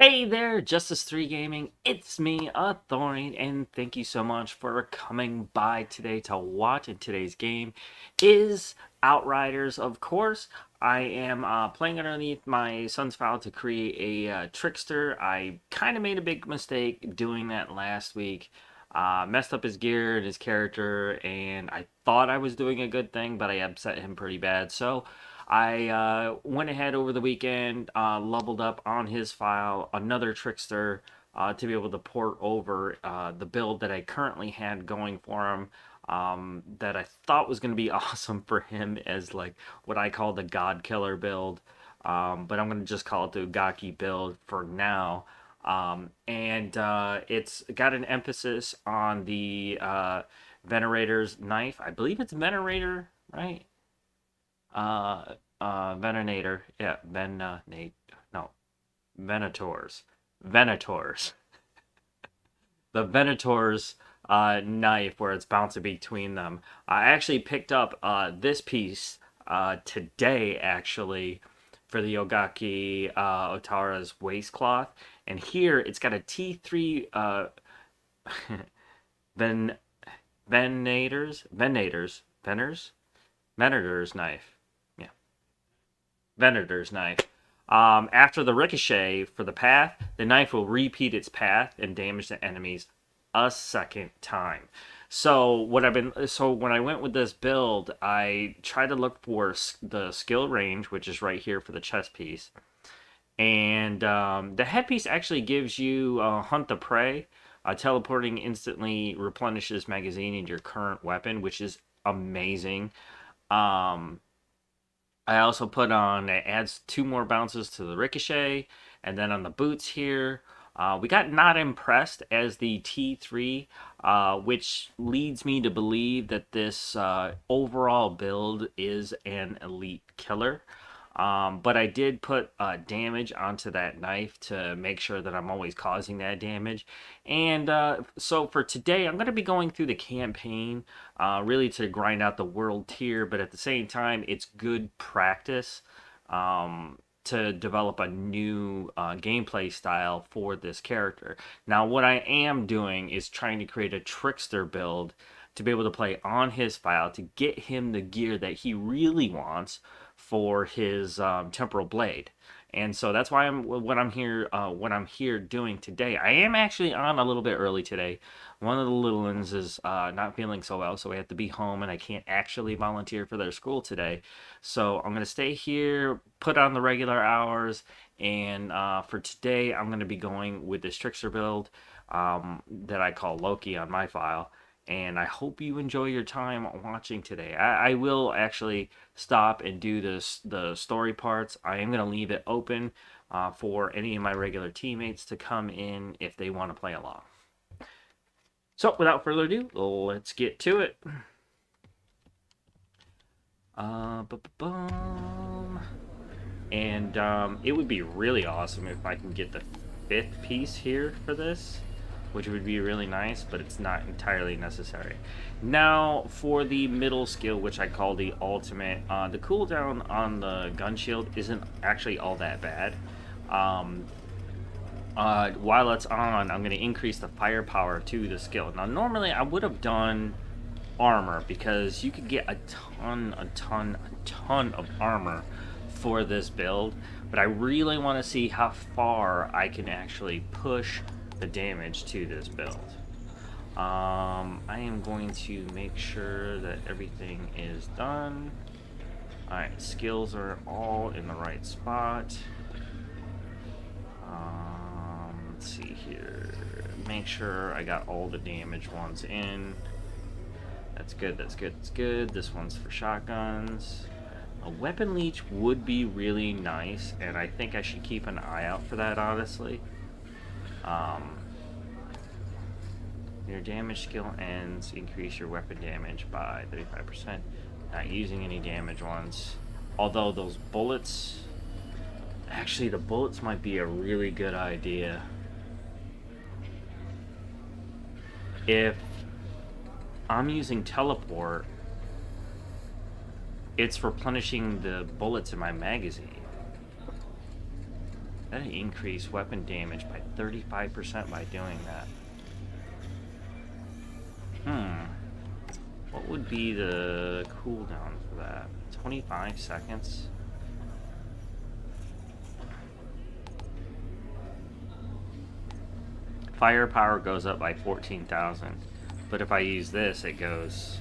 Hey there, Justice 3 Gaming. It's me, Authorian, and thank you so much for coming by today to watch. And today's game is Outriders, of course. I am playing underneath my son's file to create a Trickster. I kind of made a big mistake doing that last week. Messed up his gear and his character, and I thought I was doing a good thing, but I upset him pretty bad. So I went ahead over the weekend, leveled up on his file another Trickster to be able to port over the build that I currently had going for him. That I thought was going to be awesome for him as like what I call the God Killer build. But I'm going to just call it the Ugake build for now. And it's got an emphasis on the Venerator's knife. I believe it's Venerator, right? Venator. Yeah, no, Venators. Venators. The Venator's knife where it's bouncing between them. I actually picked up this piece today, actually, for the Ugake Otara's waistcloth. And here it's got a T3 Venator's knife. Yeah, Venator's knife. After the ricochet for the path, the knife will repeat its path and damage the enemies a second time. So when I went with this build, I tried to look for the skill range, which is right here for the chest piece. And the headpiece actually gives you Hunt the Prey. Teleporting instantly replenishes magazine in your current weapon, which is amazing. I also put on, it adds 2 more bounces to the ricochet. And then on the boots here, we got Not Impressed as the T3, which leads me to believe that this overall build is an elite killer. But I did put damage onto that knife to make sure that I'm always causing that damage. And so for today, I'm going to be going through the campaign, really to grind out the world tier, but at the same time, it's good practice to develop a new gameplay style for this character. Now, what I am doing is trying to create a Trickster build to be able to play on his file to get him the gear that he really wants for his temporal blade. And so that's why what I'm here doing today. I am actually on a little bit early today. One of the little ones is not feeling so well, so I have to be home, and I can't actually volunteer for their school today. So I'm gonna stay here, put on the regular hours, and for today I'm gonna be going with this Trickster build that I call Loki on my file. And I hope you enjoy your time watching today. I will actually stop and do the story parts. I am going to leave it open for any of my regular teammates to come in if they want to play along. So without further ado, let's get to it. And it would be really awesome if I can get the 5th piece here for this, which would be really nice, but it's not entirely necessary. Now, for the middle skill, which I call the ultimate, the cooldown on the gun shield isn't actually all that bad. While it's on, I'm going to increase the firepower to the skill. Now, normally I would have done armor, because you could get a ton of armor for this build, but I really want to see how far I can actually push the damage to this build. I am going to make sure that everything is done. Alright, skills are all in the right spot. Let's see here. Make sure I got all the damage ones in. That's good, that's good, that's good. This one's for shotguns. A weapon leech would be really nice, and I think I should keep an eye out for that, honestly. Your damage skill ends, increase your weapon damage by 35%. Not using any damage ones. Although those bullets, actually the bullets might be a really good idea. If I'm using teleport, it's replenishing the bullets in my magazine. That'd increase weapon damage by 35% by doing that. What would be the cooldown for that? 25 seconds? Firepower goes up by 14,000. But if I use this, it goes